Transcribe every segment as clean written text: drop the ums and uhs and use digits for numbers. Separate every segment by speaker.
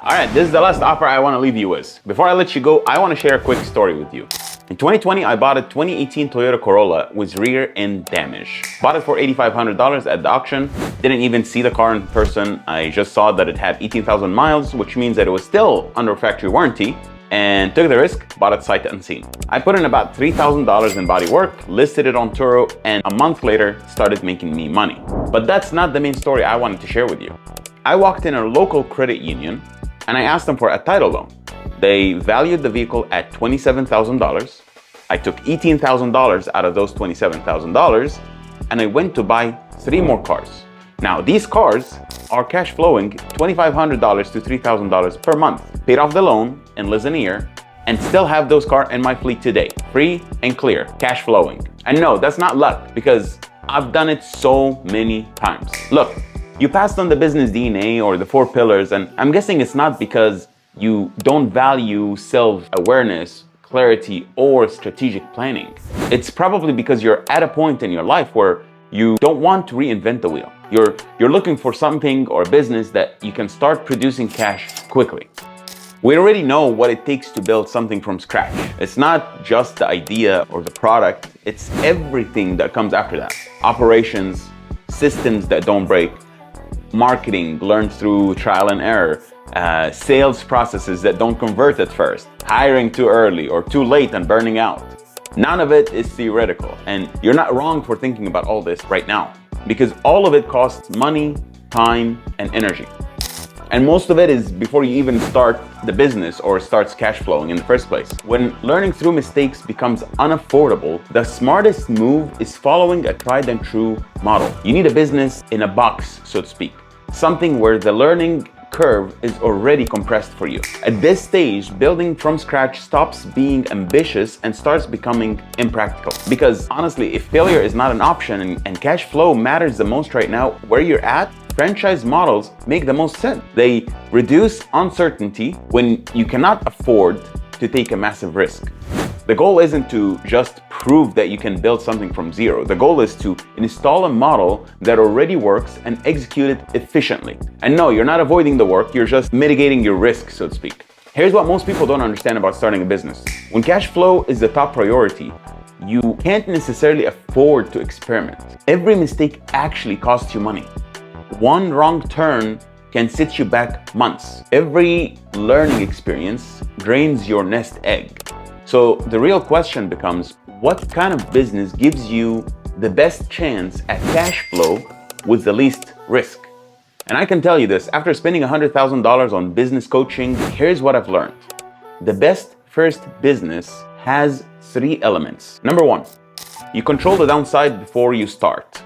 Speaker 1: All right, this is the last offer I want to leave you with. Before I let you go, I want to share a quick story with you. In 2020, I bought a 2018 Toyota Corolla with rear end damage. Bought it for $8,500 at the auction. Didn't even see the car in person. I just saw that it had 18,000 miles, which means that it was still under factory warranty, and took the risk, bought it sight unseen. I put in about $3,000 in body work, listed it on Turo, and a month later started making me money. But that's not the main story I wanted to share with you. I walked in a local credit union and I asked them for a title loan. They valued the vehicle at $27,000. I took $18,000 out of those $27,000 and I went to buy 3 more cars. Now, these cars are cash flowing $2,500 to $3,000 per month. Paid off the loan in less than a year and still have those cars in my fleet today. Free and clear, cash flowing. And no, that's not luck because I've done it so many times. Look, you passed on the business DNA or the 4 pillars, and I'm guessing it's not because you don't value self-awareness, clarity, or strategic planning. It's probably because you're at a point in your life where you don't want to reinvent the wheel. You're looking for something or a business that you can start producing cash quickly. We already know what it takes to build something from scratch. It's not just the idea or the product, it's everything that comes after that. Operations, systems that don't break, marketing learned through trial and error, sales processes that don't convert at first, hiring too early or too late and burning out. None of it is theoretical, and you're not wrong for thinking about all this right now, because all of it costs money, time, and energy. And most of it is before you even start the business or starts cash flowing in the first place. When learning through mistakes becomes unaffordable, the smartest move is following a tried and true model. You need a business in a box, so to speak. Something where the learning curve is already compressed for you. At this stage, building from scratch stops being ambitious and starts becoming impractical. Because honestly, if failure is not an option and cash flow matters the most right now, where you're at, franchise models make the most sense. They reduce uncertainty when you cannot afford to take a massive risk. The goal isn't to just prove that you can build something from zero. The goal is to install a model that already works and execute it efficiently. And no, you're not avoiding the work, you're just mitigating your risk, so to speak. Here's what most people don't understand about starting a business. When cash flow is the top priority, you can't necessarily afford to experiment. Every mistake actually costs you money. One wrong turn can set you back months. Every learning experience drains your nest egg. So the real question becomes, what kind of business gives you the best chance at cash flow with the least risk? And I can tell you this, after spending $100,000 on business coaching, here's what I've learned. The best first business has 3 elements. Number 1, you control the downside before you start.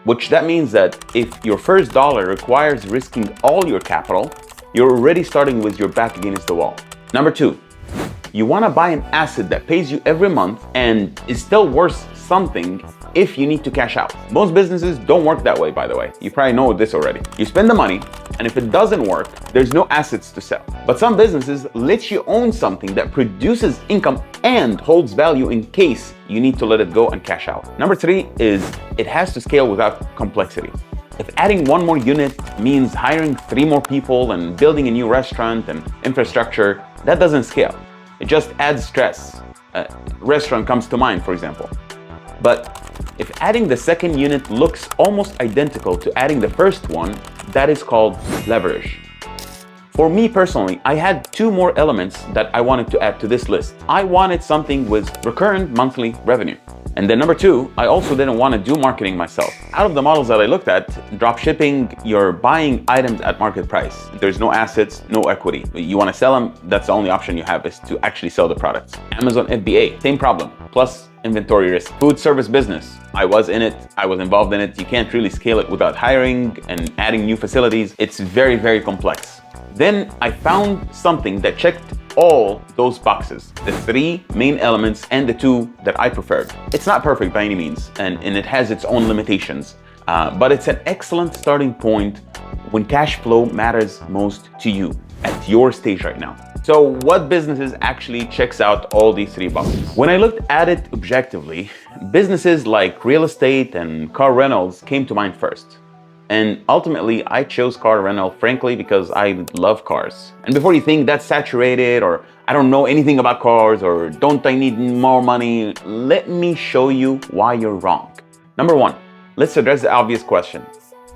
Speaker 1: Which that means that if your first dollar requires risking all your capital, you're already starting with your back against the wall. Number 2, you want to buy an asset that pays you every month and is still worth something if you need to cash out. Most businesses don't work that way, by the way. You probably know this already. You spend the money, and if it doesn't work, there's no assets to sell. But some businesses let you own something that produces income and holds value in case you need to let it go and cash out. Number 3 is it has to scale without complexity. If adding 1 more unit means hiring 3 more people and building a new restaurant and infrastructure, that doesn't scale. It just adds stress. Restaurant comes to mind, for example. But if adding the second unit looks almost identical to adding the first one, that is called leverage. For me personally, I had 2 more elements that I wanted to add to this list. I wanted something with recurrent monthly revenue. And then number 2, I also didn't want to do marketing myself. Out of the models that I looked at, drop shipping, you're buying items at market price. There's no assets, no equity. You want to sell them, that's the only option you have is to actually sell the products. Amazon FBA, same problem, plus inventory risk. Food service business, I was in it, I was involved in it. You can't really scale it without hiring and adding new facilities. It's very, very complex. Then I found something that checked all those boxes, the 3 main elements and the 2 that I preferred. It's not perfect by any means, and it has its own limitations, but it's an excellent starting point when cash flow matters most to you at your stage right now. So what businesses actually checks out all these 3 boxes? When I looked at it objectively, businesses like real estate and car rentals came to mind first. And ultimately, I chose car rental, frankly, because I love cars. And before you think that's saturated, or I don't know anything about cars, or don't I need more money, let me show you why you're wrong. Number one, let's address the obvious question.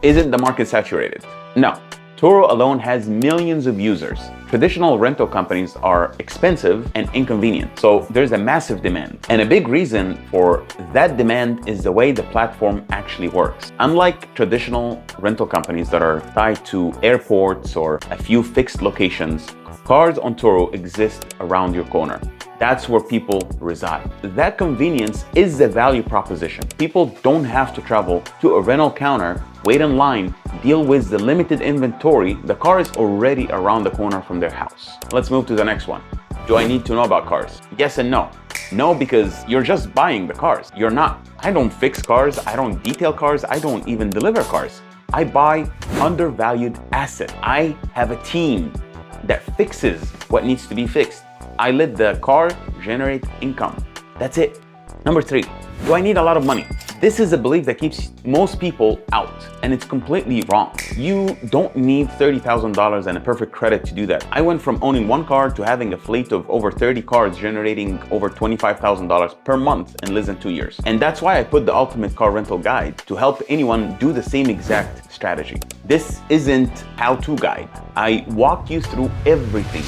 Speaker 1: Isn't the market saturated? No. Turo alone has millions of users. Traditional rental companies are expensive and inconvenient, so there's a massive demand. And a big reason for that demand is the way the platform actually works. Unlike traditional rental companies that are tied to airports or a few fixed locations, cars on Turo exist around your corner. That's where people reside. That convenience is the value proposition. People don't have to travel to a rental counter, wait in line, deal with the limited inventory. The car is already around the corner from their house. Let's move to the next one. Do I need to know about cars? Yes and no. No, because you're just buying the cars. You're not. I don't fix cars. I don't detail cars. I don't even deliver cars. I buy undervalued asset. I have a team that fixes what needs to be fixed. I let the car generate income. That's it. Number three, do I need a lot of money? This is a belief that keeps most people out, and it's completely wrong. You don't need $30,000 and a perfect credit to do that. I went from owning one car to having a fleet of over 30 cars generating over $25,000 per month in less than 2 years. And that's why I put the ultimate car rental guide to help anyone do the same exact strategy. This isn't how-to guide. I walk you through everything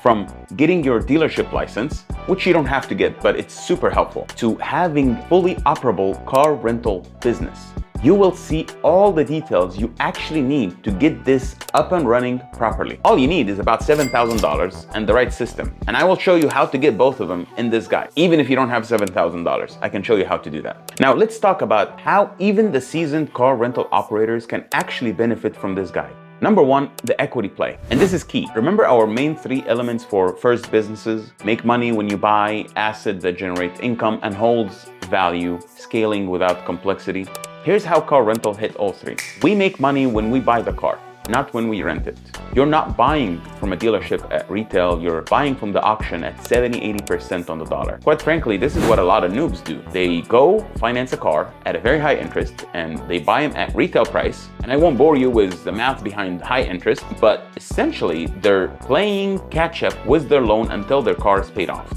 Speaker 1: from getting your dealership license, which you don't have to get, but it's super helpful, to having fully operable car rental business. You will see all the details you actually need to get this up and running properly. All you need is about $7,000 and the right system. And I will show you how to get both of them in this guide. Even if you don't have $7,000, I can show you how to do that. Now let's talk about how even the seasoned car rental operators can actually benefit from this guide. Number one, the equity play. And this is key. Remember our main three elements for first businesses: make money when you buy, asset that generates income and holds value, scaling without complexity. Here's how car rental hit all three. We make money when we buy the car, not when we rent it. You're not buying from a dealership at retail, you're buying from the auction at 70-80% on the dollar. Quite frankly, this is what a lot of noobs do. They go finance a car at a very high interest and they buy them at retail price. And I won't bore you with the math behind high interest, but essentially they're playing catch up with their loan until their car is paid off.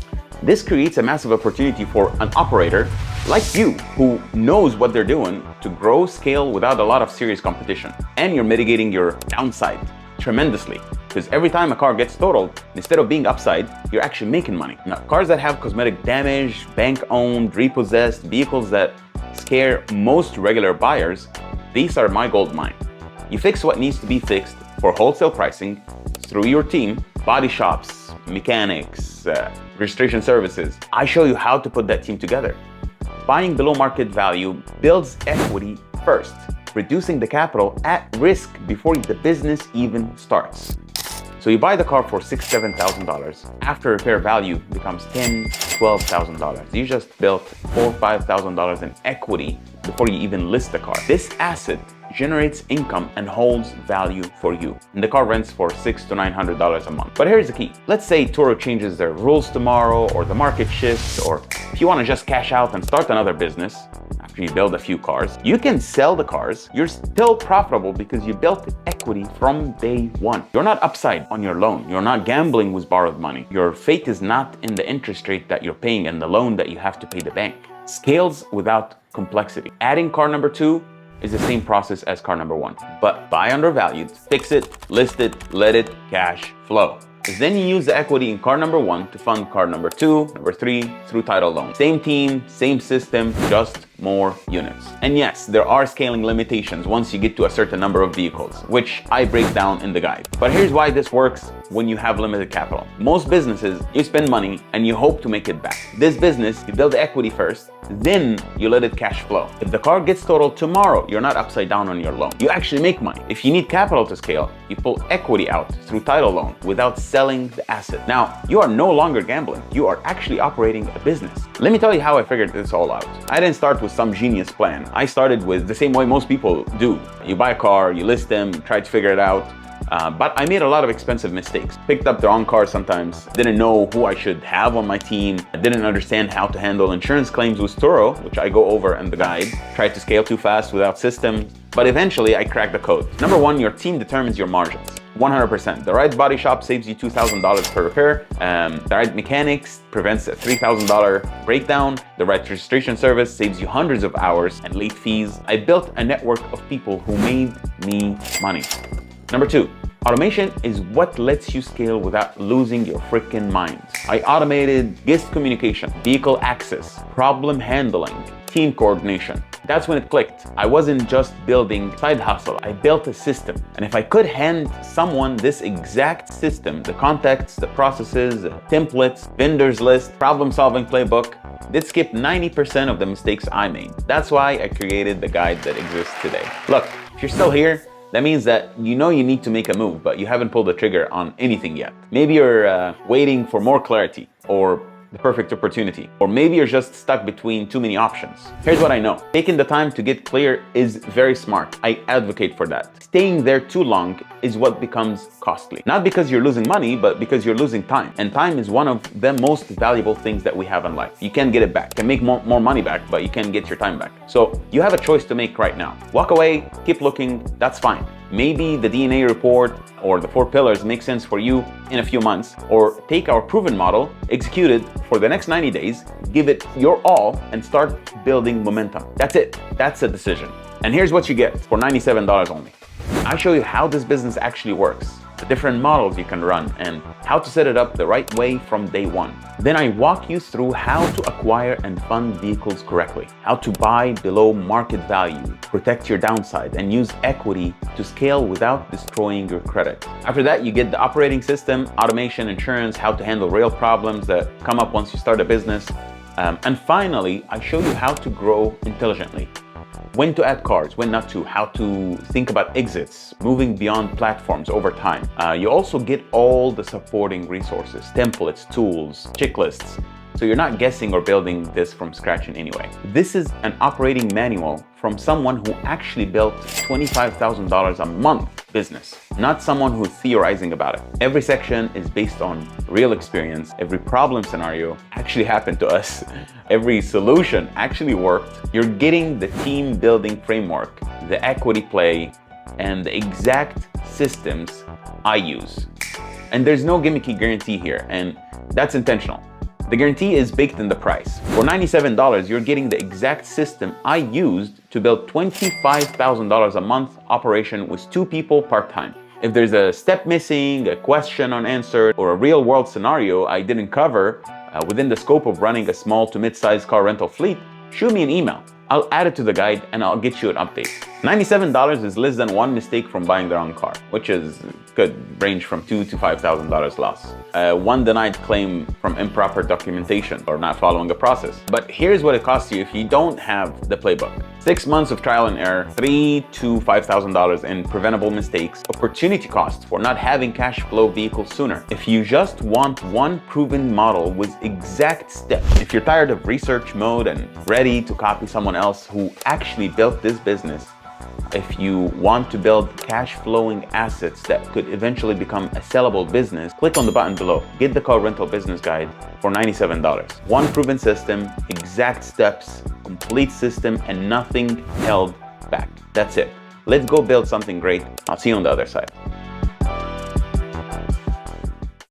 Speaker 1: This creates a massive opportunity for an operator like you who knows what they're doing to grow scale without a lot of serious competition. And you're mitigating your downside tremendously, because every time a car gets totaled, instead of being upside, you're actually making money. Now, cars that have cosmetic damage, bank-owned, repossessed, vehicles that scare most regular buyers, these are my gold mine. You fix what needs to be fixed for wholesale pricing through your team, body shops, mechanics, registration services. I show you how to put that team together. Buying below market value builds equity first, reducing the capital at risk before the business even starts. So you buy the car for $6,000, $7,000. After repair value becomes $10,000, $12,000. You just built $4,000, $5,000 in equity before you even list the car. This asset generates income and holds value for you. And the car rents for $600 to $900 a month. But here's the key. Let's say Turo changes their rules tomorrow, or the market shifts, or if you want to just cash out and start another business after you build a few cars, you can sell the cars. You're still profitable because you built equity from day one. You're not upside on your loan. You're not gambling with borrowed money. Your fate is not in the interest rate that you're paying and the loan that you have to pay the bank. Scales without complexity. Adding car number two is the same process as car number one, but buy undervalued, fix it, list it, let it cash flow. Then you use the equity in car number one to fund car number two, number three through title loan. Same team, same system, just more units. And yes, there are scaling limitations once you get to a certain number of vehicles, which I break down in the guide. But here's why this works when you have limited capital. Most businesses, you spend money and you hope to make it back. This business, you build the equity first, then you let it cash flow. If the car gets totaled tomorrow, you're not upside down on your loan. You actually make money. If you need capital to scale, you pull equity out through title loan without selling the asset. Now, you are no longer gambling. You are actually operating a business. Let me tell you how I figured this all out. I didn't start with some genius plan. I started with the same way most people do. You buy a car, you list them, try to figure it out. But I made a lot of expensive mistakes. Picked up the wrong car sometimes, didn't know who I should have on my team, didn't understand how to handle insurance claims with Turo, which I go over in the guide, tried to scale too fast without system, but eventually I cracked the code. Number one, your team determines your margins. 100%. The right body shop saves you $2,000 per repair. The right mechanics prevents a $3,000 breakdown. The right registration service saves you hundreds of hours and late fees. I built a network of people who made me money. Number two, automation is what lets you scale without losing your freaking mind. I automated guest communication, vehicle access, problem handling, team coordination. That's when it clicked. I wasn't just building side hustle, I built a system. And if I could hand someone this exact system, the contacts, the processes, the templates, vendors list, problem-solving playbook, they'd skip 90% of the mistakes I made. That's why I created the guide that exists today. Look, if you're still here, that means that you know you need to make a move, but you haven't pulled the trigger on anything yet. Maybe you're waiting for more clarity or the perfect opportunity, or maybe you're just stuck between too many options. Here's what I know. Taking the time to get clear is very smart. I advocate for that. Staying there too long is what becomes costly. Not because you're losing money, but because you're losing time. And time is one of the most valuable things that we have in life. You can't get it back. You can make more money back, but you can't get your time back. So you have a choice to make right now. Walk away, keep looking, that's fine. Maybe the DNA report or the 4 pillars make sense for you in a few months, or take our proven model, execute it for the next 90 days, give it your all, and start building momentum. That's it. That's a decision. And here's what you get for $97 only. I show you how this business actually works, the different models you can run, and how to set it up the right way from day one. Then I walk you through how to acquire and fund vehicles correctly, how to buy below market value, protect your downside, and use equity to scale without destroying your credit. After that, you get the operating system, automation, insurance, how to handle real problems that come up once you start a business. And finally, I show you how to grow intelligently. When to add cars, when not to, how to think about exits, moving beyond platforms over time. You also get all the supporting resources, templates, tools, checklists. So you're not guessing or building this from scratch in any way. This is an operating manual from someone who actually built $25,000 a month business, not someone who's theorizing about it. Every section is based on real experience. Every problem scenario actually happened to us. Every solution actually worked. You're getting the team building framework, the equity play, and the exact systems I use. And there's no gimmicky guarantee here, and that's intentional. The guarantee is baked in the price. For $97, you're getting the exact system I used to build $25,000 a month operation with 2 people part-time. If there's a step missing, a question unanswered, or a real-world scenario I didn't cover within the scope of running a small to mid-sized car rental fleet, shoot me an email. I'll add it to the guide and I'll get you an update. $97 is less than 1 mistake from buying the wrong car, which could range from $2,000 to $5,000 loss. 1 denied claim from improper documentation or not following a process. But here's what it costs you if you don't have the playbook. 6 months of trial and error, $3,000 to $5,000 in preventable mistakes, opportunity costs for not having cash flow vehicles sooner. If you just want one proven model with exact steps, if you're tired of research mode and ready to copy someone else who actually built this business, if you want to build cash flowing assets that could eventually become a sellable business, click on the button below. Get the car rental business guide for $97. One proven system, exact steps, complete system, and nothing held back. That's it. Let's go build something great. I'll see you on the other side.